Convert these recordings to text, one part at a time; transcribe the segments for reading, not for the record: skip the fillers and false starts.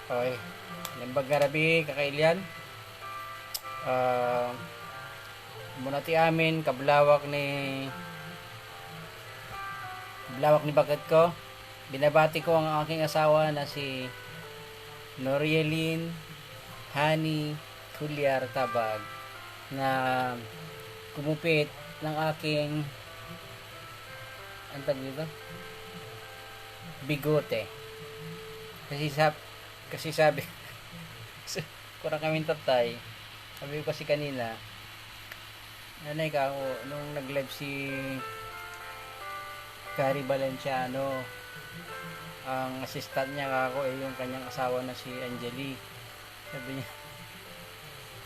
Okay. Limbag nga rabi, kakailian. Uh, muna ti amin, kablawak ni bagat ko. Binabati ko ang aking asawa na si Norielin Hani Kulyar Tabag na kumupit ng aking antag dito bigote kasi sabi kurang kami tatay, sabi ko kasi kanina nanay ka nung nag live si Gary Valenciano, ang assistant niya kako yung kanyang asawa na si Angeli. Sabi niya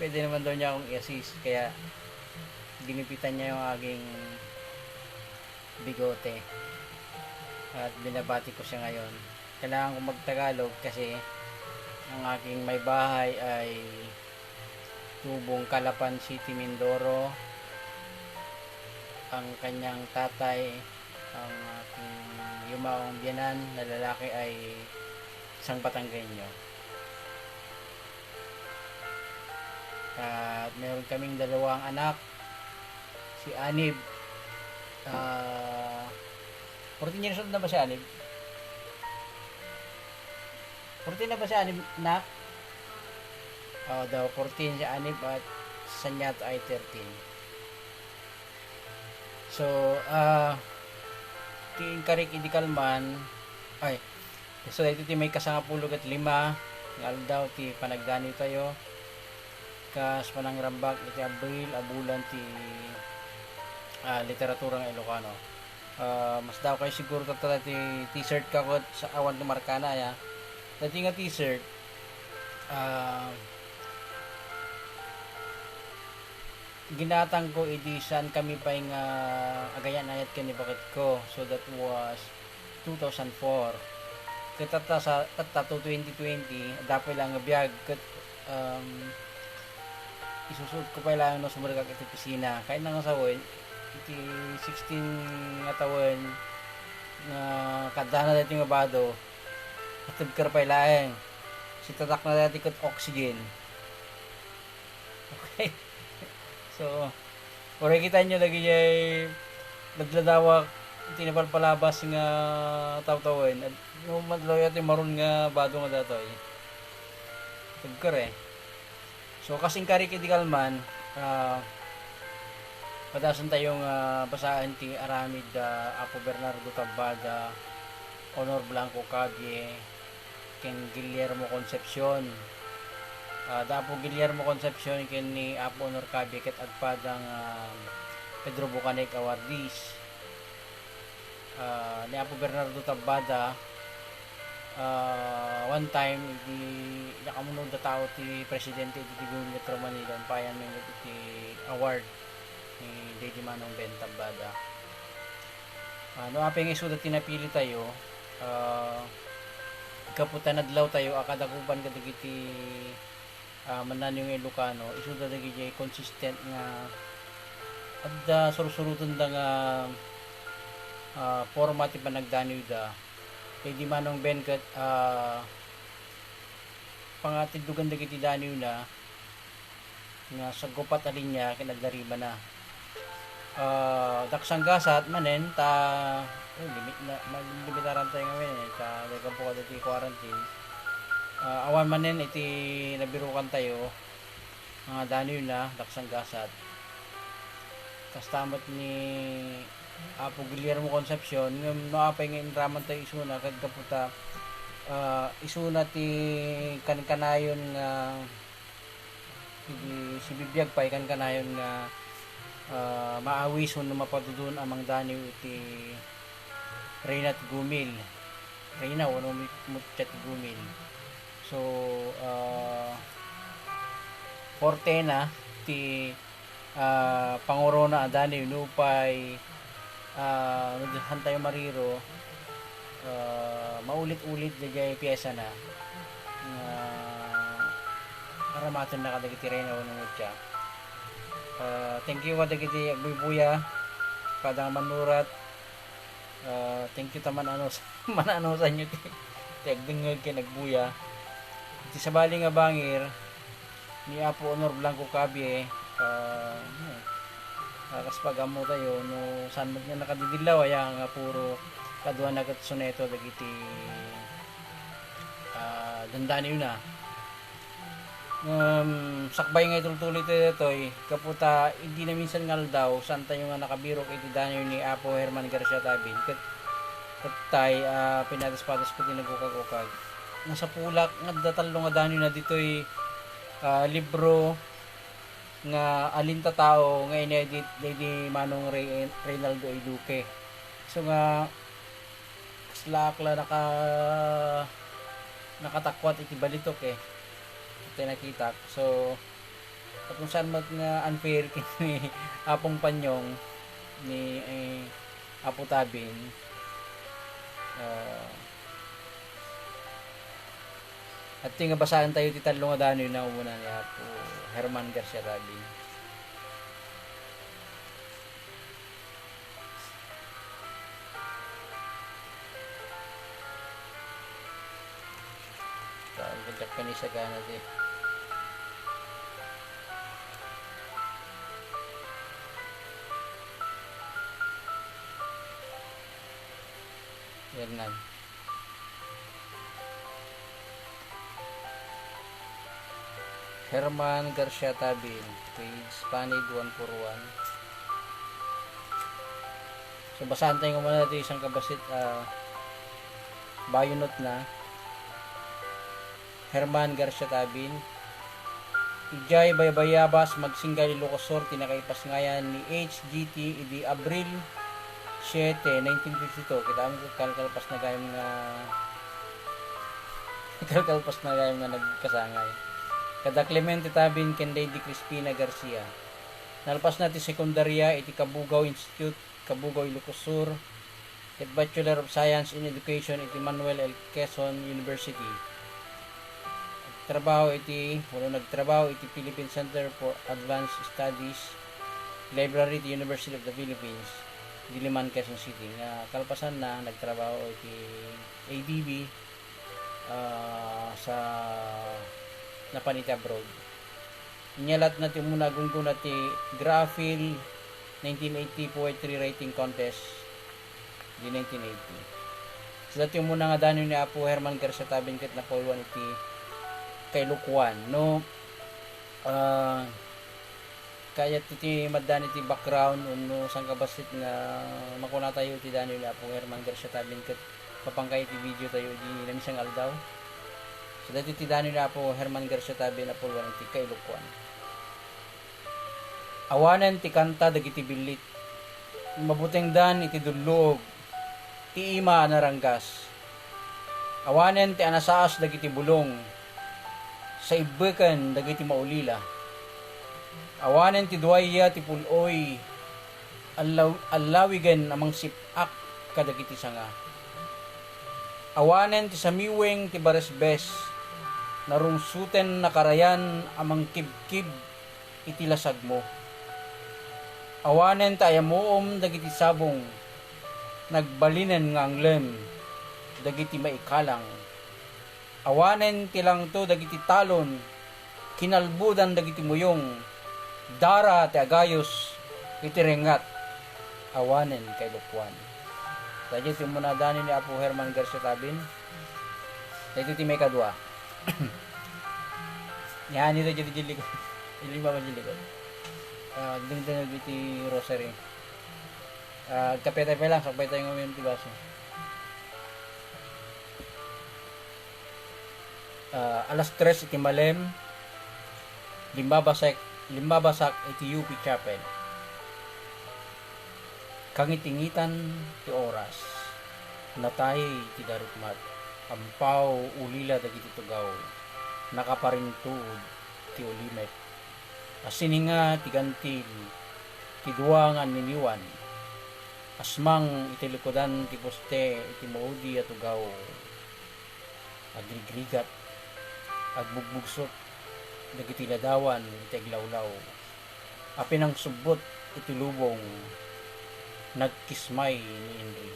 pwede naman daw niya akong i-assist, kaya ginipitan niya yung aking bigote at binabati ko siya ngayon. Kailangan ko magtagalog kasi ang aking may bahay ay Tubong Calapan City, Mindoro. Ang kanyang tatay, ang aking yumaong biyanan na lalaki, ay isang Batanggenyo. At meron kaming dalawang anak, si Anib, 14 years old na ba si Anib? 14 na ba si Anib na? Daw 14 si Anib at Sanyat ay 13. So, ti karik idikal man ay so ito ti may kasangapulog at 5 ng daw ti panagdani tayo kas panangrambak iti Abril abulan ti literaturang Ilocano. Mas daw kayo siguro tata ti t-shirt kakot sa awan ti Markana ya. Dati nga t-shirt ginatang ko edition kami pa yung agayan ayat kani bakit ko, so that was 2004. Kita sa tato 2020 dapat lang biyag kat isusud ko pa lang no sumarag iti pisina kaya nang sawon iti 16 nga taon nga kadana dati nga bado atid ka pa ilaeng si tatak na dati kat oxygen. Okay. So, kung kita nyo lagi jay nagladawak tinapalpalabas nga taw-tawin at yung madloy at yung maroon nga bado nga datoy tagkar eh. So, kasing karikidikal man padasan tayong basaan ti Aramid Apo Bernardo Tabbada, Honor Blanco Cabie, ken Guillermo Concepcion. Dapo Guillermo Concepcion ken ni Apo Honor Cabie ket agpadang Pedro Bucanec Awardis. Ni Apo Bernardo Tabbada one time di nakamunod da tao ti presidente ti Tigong Metro Manila payan may ti award ni Daddy Manong Ben Tabbada. No apeng isu da tinapili tayo kaputan adlaw tayo akadakupan kadagiti manan yung Ilocano isu da dagiti consistent nga adda sursurutan da nga format ti panagdaniw da kay di manong Ben kat pangatidlugan dagiti daniw na nga sagupat alin niya kinagdariba na daksang gasat manen ta limitaran tayo ngayon ta dagang po kada ti quarantine. Awan manen iti nabirukan tayo mga daniw na daksang gasat kastamot ni Apo Guillermo Concepcion nga maapay nga inraman tayo isuna kagkaputa isuna ti kankanayon nga si bibiyag pa kankanayon nga maawison na mapadudun amang daniw iti Reyna at Gumil Reyna wano mutchat Gumil. So forte na ti pangorona adani nupay hantay mariro maulit-ulit jay piyesa na aramaton na kadagiti Reyna wano mutya. Thank you kadagiti agbubuya padang manurat. Thank you taman ano manano sa inyo ti agdengeg kay nagbuya iti sabali nga bangir ni Apo Honor Blanco Cabie, kas pagamo tayo no saan mo nga nakadidilaw aya nga puro kadwa nagat soneto dagiti dandani na sakbay nga itultuloy tayo kaputa hindi na minsan ngal daw saan tayo nga nakabiro kay danyo ni Apo Herman Garcia Tabin katay pinatas-patas ko tinagukag-ukag nasa pulak nga datalo nga danyo na dito'y libro nga alinta tao nga inedit di Manong Reynaldo A. Duque. So nga slakla nakatakwat iti balitok ito nakita. So kung saan nga unfair kini Apong Panyong ni Apo Tabin at nga basahan tayo ti talo nga danoy na umuna ni Apo Herman Garcia Tabin. Ang kajak pa ni Sagana Hernan. Herman Garcia Tabin, page Panid 141. So basahan tayo muna natin isang kabasit bayonot na Herman Garcia Tabin. Ijay baybayabas magsinggal Ilocosur tinakaipas ngayan ni HGT idi Abril 7, 1952. Kita mo kalkalpas na gayam nga nagkasangay. Kada Clemente Tabin ken Lady Crispina Garcia. Nalpas natin sekundarya iti Kabugaw Institute, Kabugaw Ilocosur. Ket Bachelor of Science in Education iti Manuel L. Quezon University. Nagtrabaho iti Philippine Center for Advanced Studies, Library iti University of the Philippines, Diliman, Quezon City. Kalpasan na nagtrabaho iti ADB sa napanita abroad. Inyalat natin muna gunggun natin Graphil 1980 Poetry Writing Contest di 1980. So dati muna nga dano ni Apo Herman Garcia Tabin ket napulwan iti kay Lukwan no kaya iti maddan iti background no sang kabasit nga makuna tayo iti dano ni Apo Herman Garcia Tabin ket papangkay iti video tayo di namisang aldaw. So dati iti dano ni Apo Herman Garcia Tabin napulwan iti kay Lukwan. Awanen ti kanta dagiti bilit. Mabuteng dan iti dulog. Ti ima anaranggas. Awanen ti anasaas dagiti bulong. Sa ibekan dagiti maulila. Awanen ti duwaya ti puloy. Allawigan amang sipak kadagiti sanga. Awanen ti samiweng ti baresbes. Narungsuten nakarayan amang kibkib iti lasag mo. Awanen ta ayamuom dagiti sabong. Nagbalinan nga anglem dagiti maikalang. Awanen ti lang to dagiti talon. Kinalbudan dagiti muyong. Dara ti agayos iti rengat. Awanen kay Lukwan. Sadya ti munadani ni Apo Herman Garcia Tabin. Ito ti may kadwa. Yan ito jili ko. Ilima man jili ko. Dindin iti rosary. Kape tayo lang, sakbay tayo ngayon iti baso. Alas 3 iti malem, limbabasak iti UP Chapel. Kangitingitan ti oras, natay ti darutmat, ampaw ulila dagiti tugaw, nakaparintud ti ulimet, asininga ti gantil, ti duwangan niniwan, asmang iti likodan ti poste iti maudi at ugaw, agrigrigat, agbugbugsot, dagiti ladawan iti aglawlaw, apinang subot iti lubong, nagkismay ni Henry.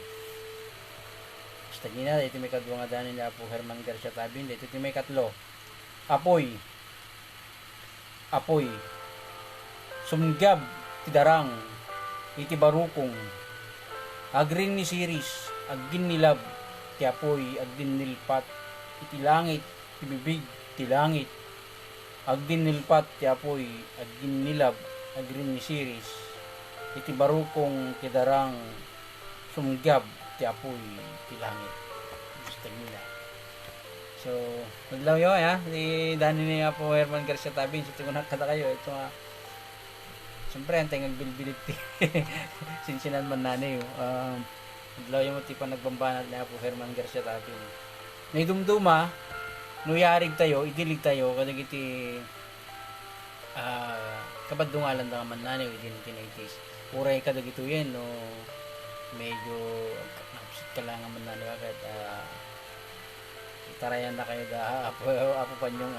Basta gina, ito may kadwa nga danin ni Apo Herman Garcia Tabin, ito may katlo. apoy, apoy, sumgyab ti darang, iti barukong, agrin ni siris, agin nilab, ti apoy, agdin nilpat, iti langit, ti bibig, ti langit, agdin nilpat, ti apoy, agin nilab, agrin ni siris, iti barukong, ti darang, sumgyab, ti apoy, ti langit. Gusto nila. So, naglaw yun ni Dani ni Apo Herman Garcia Tabin. So, tungunak kada kayo. Ito nga, siyempre, ang tingang bilbilit sinsinan man nanay. Naglaw yun mo tipa nagbambanat ni Apo Herman Garcia Tabin. Naidumduma, nuyarig tayo, idilig tayo, kadag iti kabadungalan na man nanay, within 1980s. Uray kadag ito yan, no, medyo napusit ka lang man nanay, agad, tarayan na kayo da apo pa nyong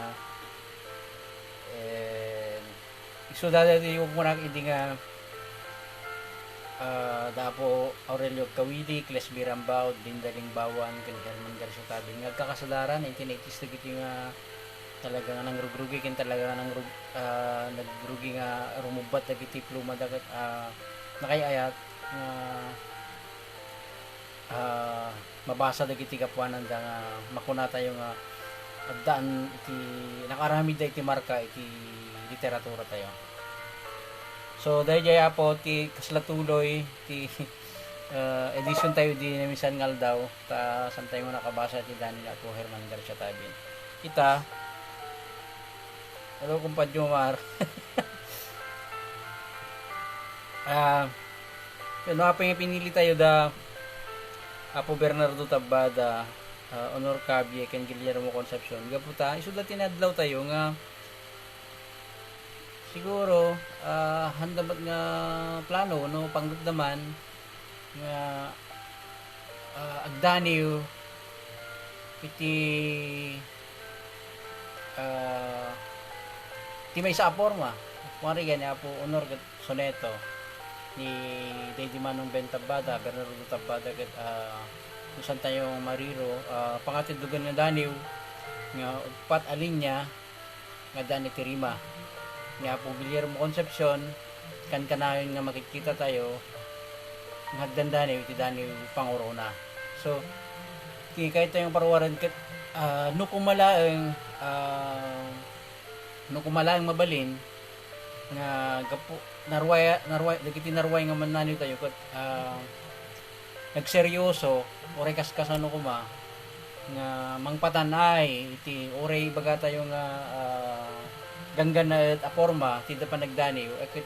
so dati yung muna hindi nga dapo Aurelio Kawili, Kles Birambao, Dindaling Bawan, kan Herman Garcia Tabing nagkakasadaran 1980s na gito nga talaga nga nangrugrugi kin talaga nga nagrugi nga rumubat na giti pluma dagat nakayayat mabasa dagiti kapuanan da nga makunata yung agdaan iti nakaramid da iti marka iti literatura tayo. So dahil jaya po ti kaslatuloy ti edition tayo di namisan ngal daw ta san tayo nakabasa ti Dani Apo Herman Garcia Tabin. Kita hello kumpadyo Mar. Ano pa yung pinili tayo da Apo Bernardo Tabada, Honor Cabie, ken Guillermo Concepcion. Gaputa, isuda tinadlaw tayo nga siguro handamat nga plano no pangdamdaman nga agdaniw iti ti may sa forma. Mari gani Apo Honor Soneto ni Daddy Manong Ben Tabada, Bernardo Tabada ket usan tayong mariro pangatiddugan nga daniw nga upat alinya nga dani tirima nga po Guillermo Concepcion kan kanayon nga makikita tayo nga hagdan daniw iti daniw pangorona. So kahit tayong parwaran ket no kumalaeng mabalin nga gapo narway dagiti narway nga mananyo tayo ket nagseryoso oray kaskasano kuma nga mangpatanay iti oray baga tayo nga ganggan na aporma ti da pa nagdaniw ket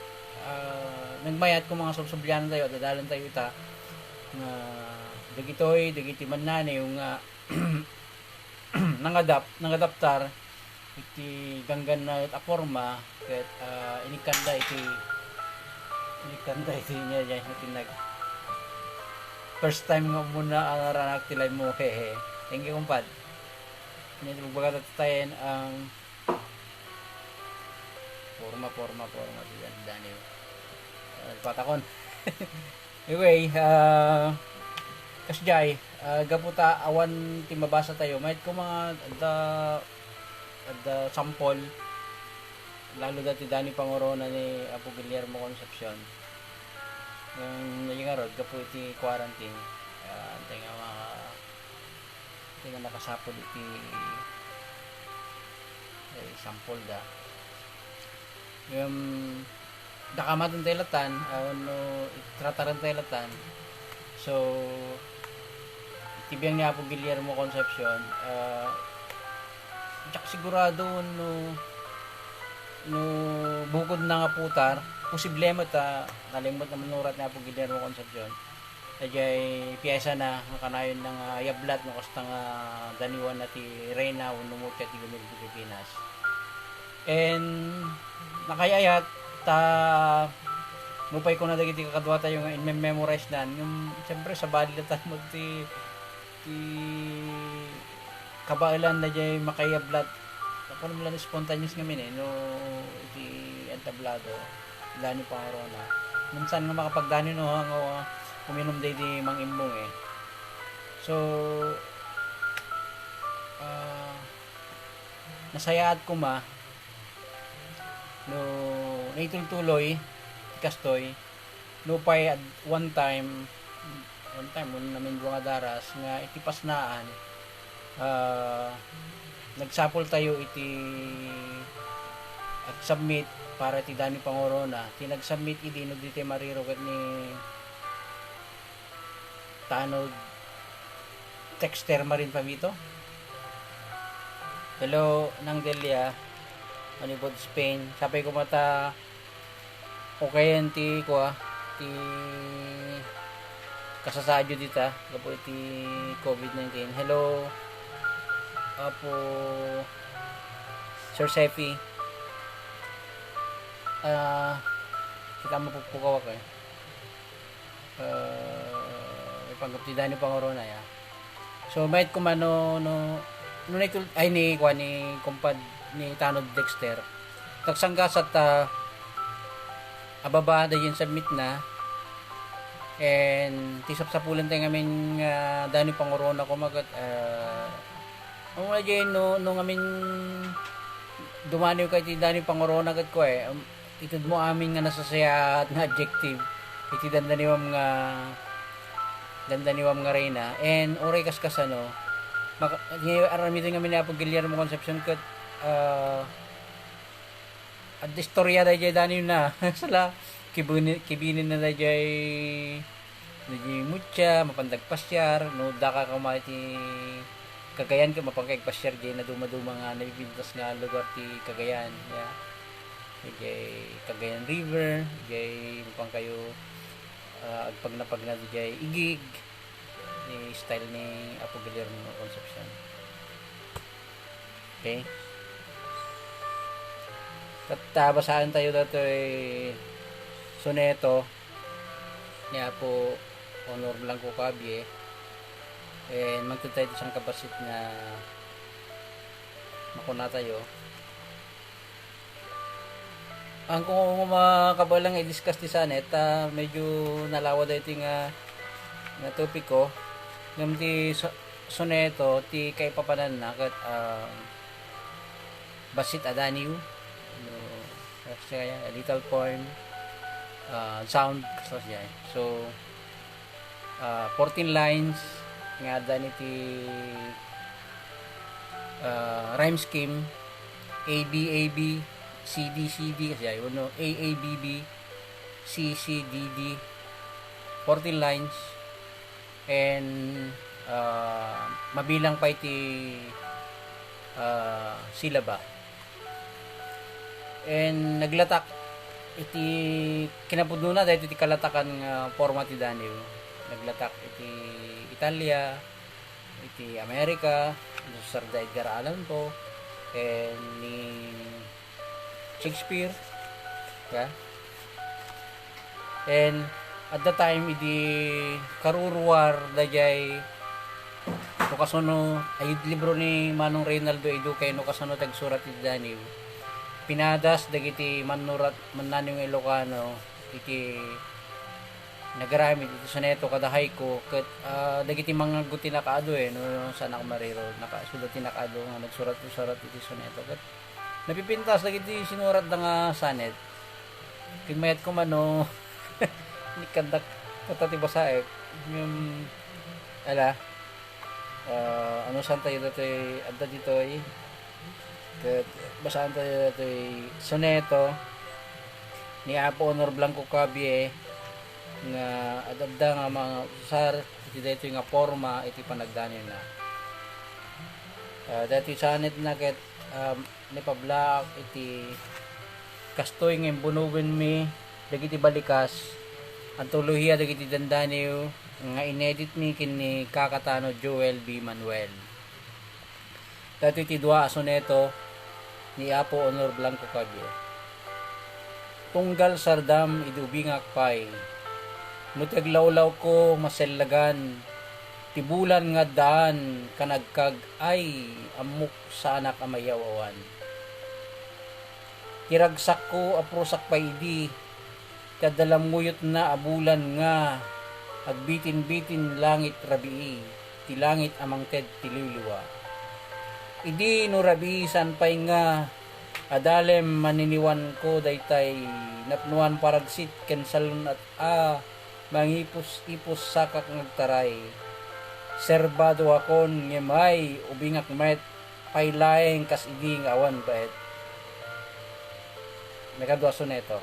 nagmayat ko mga subsubyan tayo dadalan tayo ita nga dagiti mananyo nga nangadaptar iti ganggan na aporma ket inikanda iti niya tinag first time nga muna ang aranak tilay mo hehe. Thank you kumpad. Nito magbaga tatayin ang forma diyan Daniel. Patakon. Anyway, kasjay gaputa awan ti mabasa tayo. May ko mga the sample lalo dati Dani Pangorona ni Apo Guillermo Concepcion yung naging arod kapo iti quarantine tinga nakasapod iti sample da yung nakamatan tayo latan trataran tayo latan so itibiyang ni Apo Guillermo Concepcion tsak sigurado no bukod na nga putar posible mo ta nalimot na manurat na Apo Guillermo Concepcion ajay piyesa na kanayon ng yablat no kasta nga daniwan na ti Reyna unumot ka ti Gumil Pilipinas and nakayayat ta mupay ko na dagiti kakadwa tayo nga in-memorize na yung siyempre sa balilatan mo ti kabailan na jay makayablat ako naman lang spontaneous ngamin no iti entablado Dani Pangorona minsan nga makapagdani no ang uminom day di mang imbong so nasayaat ko ma no naitultuloy kastoy no pay at one time mo namin mga daras nga iti pasnaan nagsapol tayo iti at submit para ti Dani Pangorona tinag-submit idi no diti mariro kat ni tanod texter marin pamito hello nang Delia manibod Spain sapay ko mata okay ti ko ti kasasadyo dita gapo iti COVID-19 hello apo Sir Sefi kita mapupukawak ipanggap ti Dani Pangorona ya so may kumano no ay ni kumpad ni Tanod Dexter tagsanggas at ababa da yun submit na and tisap-sapulan tayo ngamin Dani Pangorona kumagat ang mga dyan no ngamin dumaniw kay ti Dani Pangorona gat ko itod mo amin nga nasasaya at nga adjective iti dandaniwam nga reyna and oray kaskas arami din ngamin na po Guillermo Concepcion kat at istorya da jay Dani na sala kibinin na da jay mutya mapandag pasyar no daka kamati Cagayan ka mapangkag pasyar jay na dumaduma nga nabibintas nga lugar ti Cagayan jay Cagayan River jay mapang kayo agpag na jay igig ni style ni Apo Guillermo Concepcion okay basahan tayo dato soneto ni Apo Honor Blanco Cabie and magtutay isang kabasit na makuna tayo ang kung makabalang i-discuss ti sanet medyo nalawa daw iti nga topic ko ngam ti soneto ti kay papanan na kat basit adaniw a little poem sound so 14 lines nga dani ti rhyme scheme ABAB CDCD kasi ay uno AABB CCDD 14 lines and mabilang pa iti silaba and naglatak iti kinapuduna dahil iti kalatakan nga forma ti Daniel naglatak iti Italia iti Amerika Sir Edgar Allan Poe and ni Shakespeare and at the time iti karuruar dayay no kasono ay libro ni Manong Reynaldo Edu kay no kasono tagsurat iti Daniel pinadas dagiti mananong Ilocano iti nagaramid iti soneto kada haiku ket dagiti mga guti nakaado no sa nakamariro nakasulat ti nakaado nga nagsurat iti soneto ket napipintas dagiti sinurat da nga sanet ken mayat ko mano ni kandak katati basaek yung ano san tayo datoy adda ditoy ket basahan tayo datoy soneto ni Apo Honor Blanco Cabie nga adda nga mga usar iti daytoy nga forma iti panagdanon na dati sanet na ket ni pablak iti kastoy nga bunugen mi dagiti balikas antolohiya dagiti dandaniw nga inedit mi kini Kakatano Joel B. Manuel dati iti dua soneto ni Apo Honor Blanco Cabie tunggal sardam idubingak pay no taglawlaw ko masellagan tibulan nga daan kanagkag ay amok sa anak amayawawan kiragsak ko aprosak paidi kadalamuyot na abulan nga agbitin-bitin langit rabii ti langit amang ted tililiwa Idi nurabisan pay nga adalem maniniwan ko daytay napnuan paragsit ken salun at mangipos-ipos sakak ngagtaray. Serbado akon ngemay ubingak met paylaeng kas idi nga awan baet. Nakadwaso neto.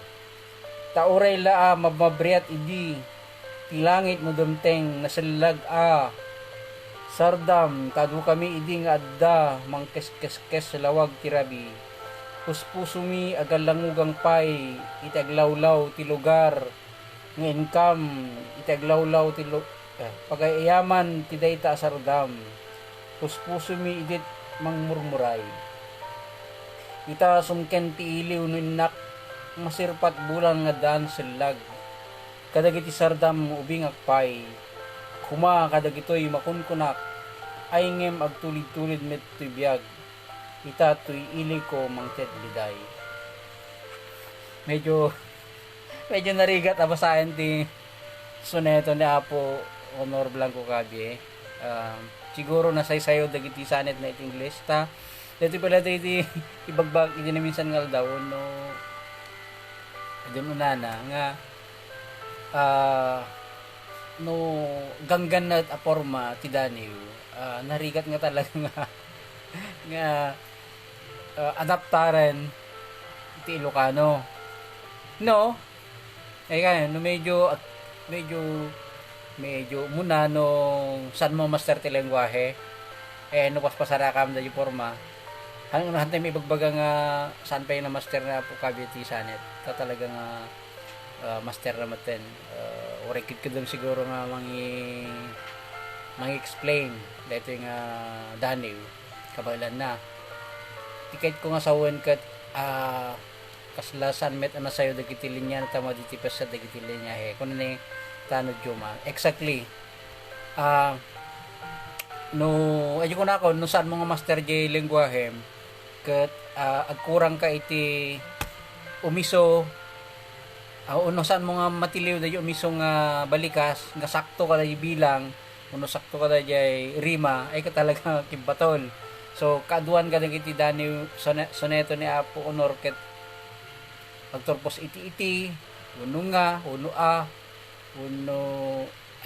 Tauray la mababriat idi tilangit mo dumteng nasalag sardam kadu kami idi nga adda mangkes-kes lawag tirabi. Puspusumi agalangugang pay itaglawlaw ti lugar nga income itaglawlaw ti pagayaman ti dayta sardam. Puspusumi idit mangmurmuray. Ita sumken ti iliw no inak masirpat bulan nga daan silag. Kadagiti sardam ubing akpay. Kuma kadagitoy makunkunak ay ngem agtulid-tulid met tuy biyag. Ita tuy ili ko mangted liday. Medyo narigat abasayan ti soneto ni Apo Honor Blanco Cabie. Siguro nasaysayo dagiti sanet na iti Ingles ta. Dito pala iti ibagbag iti na minsan nga daw no doon unana nga no ganggan na aporma ti Daniel narigat nga talaga nga adaptaren ti Ilocano no ay kaya no medyo muna nung san mo master ti lengguwahe no paspasara kam da yung forma hanggang unahan tayo may bagbaga nga saan pa yung na master na po kabiti sanet ta talaga nga master na maten orekid ka doon siguro nga explain dito yung Daniel kabalan na tikait ko nga sawan kat kaslasan met ana sayo dagiti linya na tama ditipas sa dagiti linya kung ano yung tanod juma exactly no ayo ko na ako no saan mga master J lengguwahe ket agkurang ka iti umiso uno saan mo nga matiliw da umiso nga balikas nga sakto kada bilang uno sakto kada jay rima ay ka talaga kimbatol so kaduan ka iti dani soneto ni Apo Honor ket pagturpos iti uno nga uno uno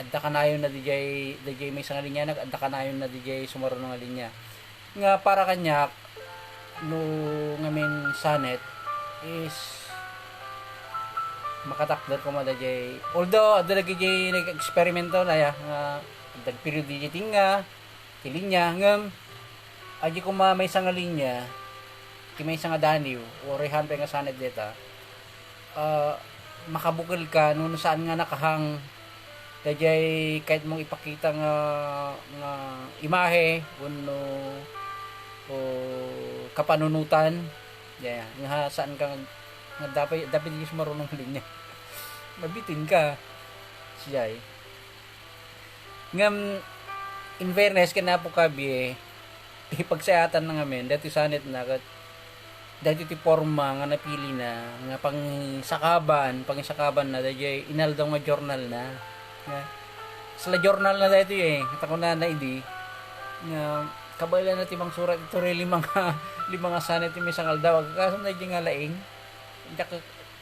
adda kanayon na DJ may isang linya adda kanayon na DJ sumarunong nga linya nga para kanyak no ngamin sanet is makatakdar ko ma DJ although adda lagi DJ nag-eksperimento na ya nga dag period DJ tinga tilinya ngam aji ko may isang linya ti may isang daniw o rehan pa nga sanet deta makabukal ka no saan nga nakahang dajay kahit mong ipakita nga imahe kuno o kapanunutan nga saan ka nga dapat di marunong linya mabitin ka siya ngam in fairness kana po kabi ipagsayatan na ngamen dati sanet na kat dati ti forma nga napili na nga pang sakaban na dajay inaldaw nga journal na sila journal na dito kita ko na idi nga kabaila na timang surat ito rin limang sanet may sangal daw kasam na nga laing hindi ka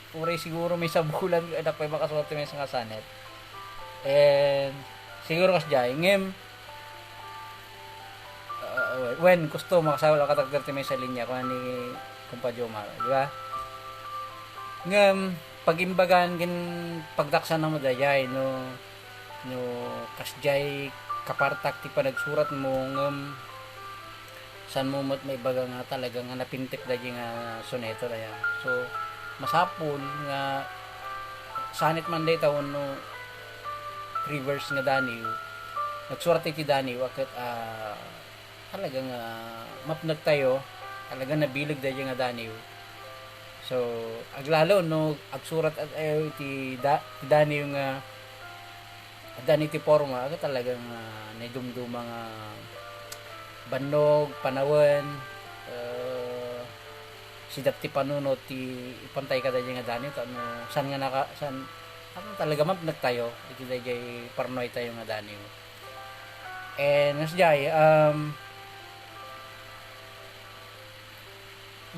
pure siguro may sabulan anak pa makasulat may sangal sanet and siguro kas jay ngem when gusto makasawal ka tagdar ti may sa linya kung ni kumpadyo mara di ba ngem pagimbagan kin pagdaksan na mo dayay no kasjay kapartak ti panagsurat mo ngem san mo may baga nga talaga nga napintik dayay nga soneto daya so masapul nga sanit man day tawon no reverse nga daniw nagsurat ti daniw akat talaga nga mapnag tayo talaga nabilag dayay nga daniw so aglalo no agsurat at ti daniw nga dani ti forma aga talagang naidumduma nga bannog panawen sidap ti panunot ti ipantay kada nga dani no san nga san talaga mapnag tayo iti dayay parnoy tayo nga dani and nasjay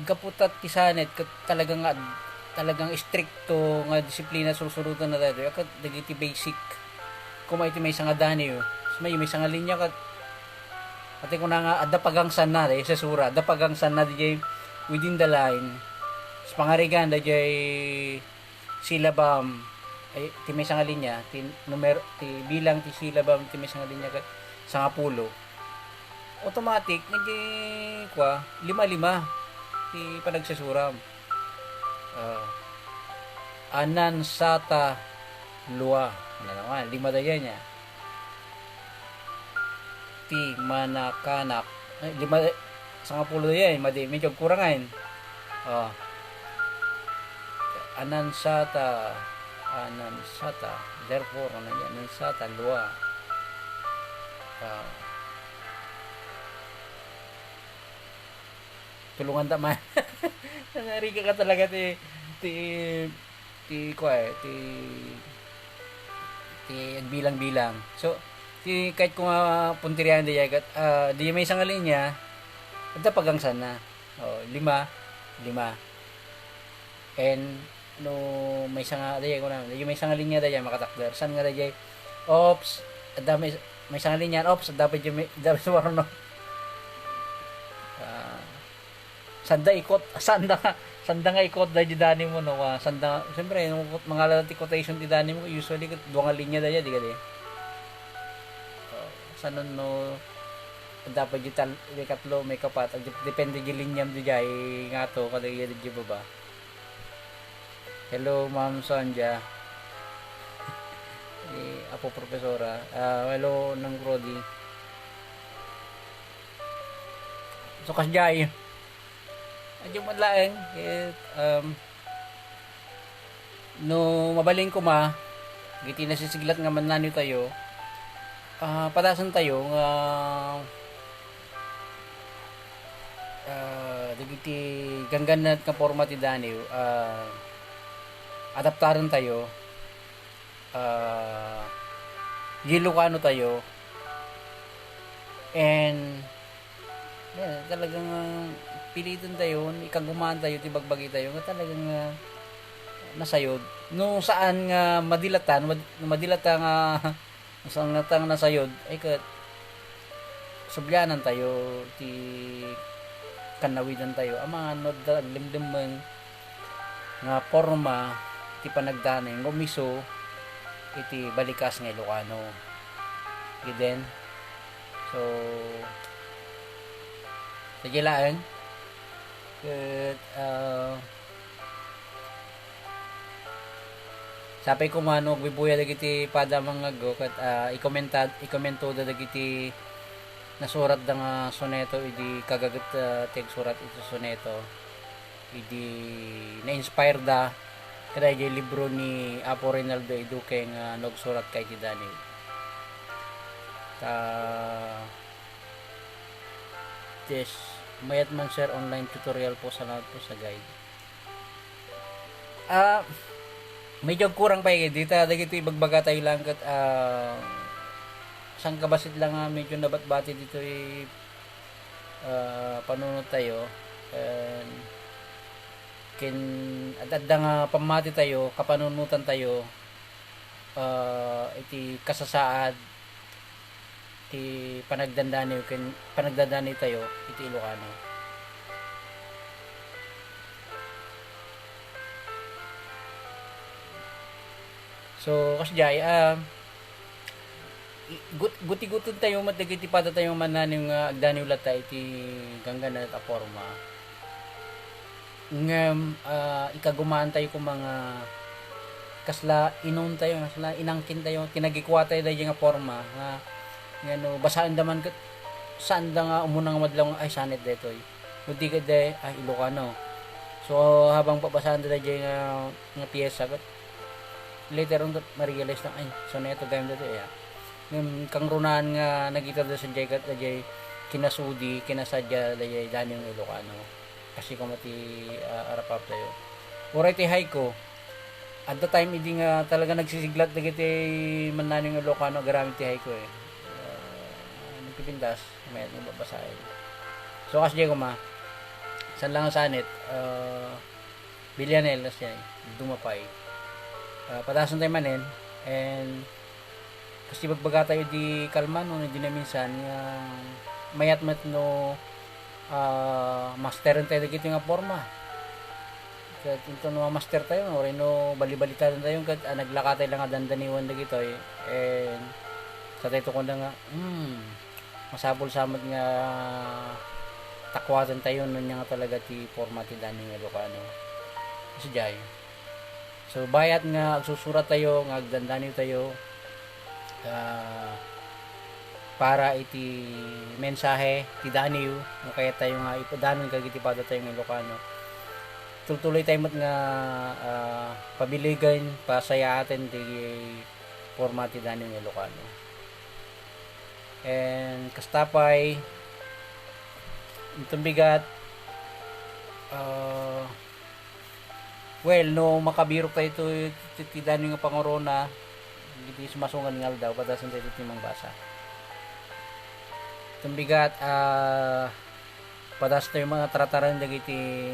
gaputat ti sanet ket talagang stricto nga disiplina susurutan na tayo ket dagiti basic kuma iti may nga dani may nga linya ket ati ko na nga adda pagangsan na sa sura adda pagangsan na di within the line sa pangarigan da silabam ay ti may nga linya ti numero ti bilang ti silabam ti may nga linya ket sa pulo automatic nagi kwa lima ti panagsusuram anan sata lua ano naman lima dayan niya ti manakanak lima sa pulo dayan medyo kurangan anan sata therefore ano yan anan sata lua tulungan taman nangari ka talaga ti bilang-bilang so kahit kung punterian di yagat di may isang linya ada pagangsan na lima and no may isang di may isang linya di makatakder san nga di ops ada may isang linya ops dapat suwaro no sanda nga ikot dahil di dani mo no sanda siyempre mga lalati quotation di dani mo usually duwa nga linya dahil di ka di sanon no dapat di katlo may kapat depende di linyam di jay nga to kada di baba hello ma'am Sonja apo profesora hello ng Rodi so kasjay adyo madlaeng no mabaling ko giti nasisiglat nga mananyo tayo patasan tayo nga dagiti gangganat nga format ti daniw adaptaran tayo Ilocano tayo and talagang pilitan tayo ikagumaan tayo tibagbagi tayo nga talagang nasayod no saan nga madilatan nga saan nga tang nasayod ay kat subyanan tayo ti kanawidan tayo ama no limdemeng nga forma ti panagdanay ngumiso iti balikas nga Ilocano giden so tagilaan ket sapay ko mano bibuya dagiti pada mga go ket ikomento dagiti nasurat da nga soneto idi kagaget tig surat iti soneto idi na-inspire da kada jay libro ni Apo Rinaldo Eduque nga nagsurat kay ti Dani this mayat man sir online tutorial po salamat po sa guide medyo kurang pa dito dagiti ibagbaga tayo lang kat sang kabasit lang medyo nabatbati dito panunod tayo at nga pamati tayo kapanunutan tayo iti kasasaad iti panagdandani tayo iti Ilocano so kasi jay guti-guton tayo matagiti pada tayo mananing agdani ulat tayo iti ganggan at forma nga ikagumaan tayo kung mga kasla inon tayo kasla inangkin tayo tinagikuha tayo dahil nga forma nga no basaan daman kat saan da nga umunang madlang ay sanet detoy hindi ka de Ilocano so habang pabasahan da dahil nga piyesa kat later on ma-realize na ay so neto gayam dito kang runan nga nagita da sa jay kat dahil kinasudi kinasadya dahil dani yung Ilocano kasi kumati arapap tayo oray ti haiku at the time hindi nga talaga nagsisiglat dagiti mananing Ilocano garamit ti haiku nagpipintas may babasahin so kasi ko san lang sanit Villanel siya dumapay patason tayo manin and kasi bagbaga tayo di kalman no di na minsan mayat no masterin tayo dagiti nga forma kat ito no master tayo no reno bali-balita tayo kat naglaka tayo lang dandaniwan dagito and sa tayo ko na nga masabol samad nga takwatan tayo nun nga talaga ti forma ti daning Ilocano kasi jay so bayat nga agsusurat tayo nga agdandaniw tayo para iti mensahe ti daniw nga kaya tayo nga ipadanon kagiti pada tayo ng Ilocano tuloy tayo nga pabiligan pasaya atin ti forma ti daniw ng Ilocano and kastapay itong bigat well no makabiro tayo ti daniw nga pangorona hindi sumasungan nga daw patasan tayo timang basa itong bigat patas tayo mga trataran dagiti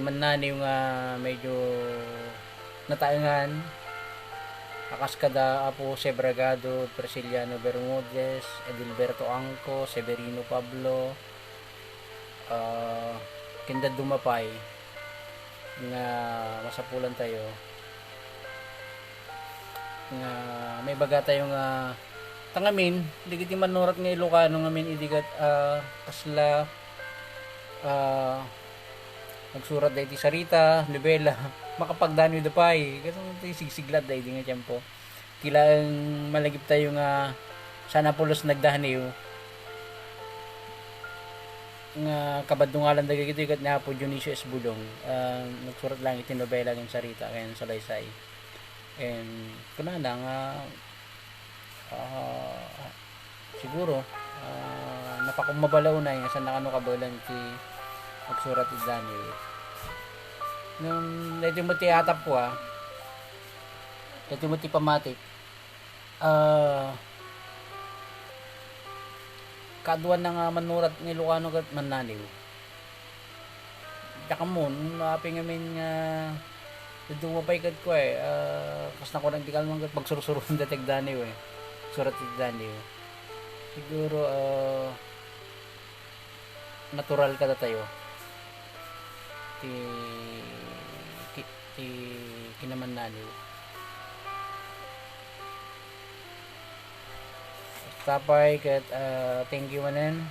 manani nga medyo nataangan akas kada Apo Sebragado, Prisciliano Bermudez, Edilberto Angco, Severino Pablo kinda dumapay nga masapulan tayo nga may baga tayo nga tangamin digiti manurat nga Ilocano ngamin idigat kasla nagsurat dahi ti sarita nobela makapagdanoy dapay kasi sigsiglad dahi di nga tiyempo tila malagip tayo nga sana pulos nagdahaniw nga kabadungalan dagiti kat nga po Dionisio S. Bulong nagsurat lang iti nobela ng sarita kaya salaysay and kuna lang siguro napakumabalaw na yung saan nakano kabalan ti magsurat ti Daniel nung medyo mo ti atap ko medyo mo ti pamatik kaduan na nga manurat ng Ilocano kat mananiw yakamon maaping amin nga dumapay kat ko kas na ko nang tikal mga pagsurusurun datig Daniw surat ti Daniw siguro natural kada tayo ti kinaman naniw tapay kat thank you manen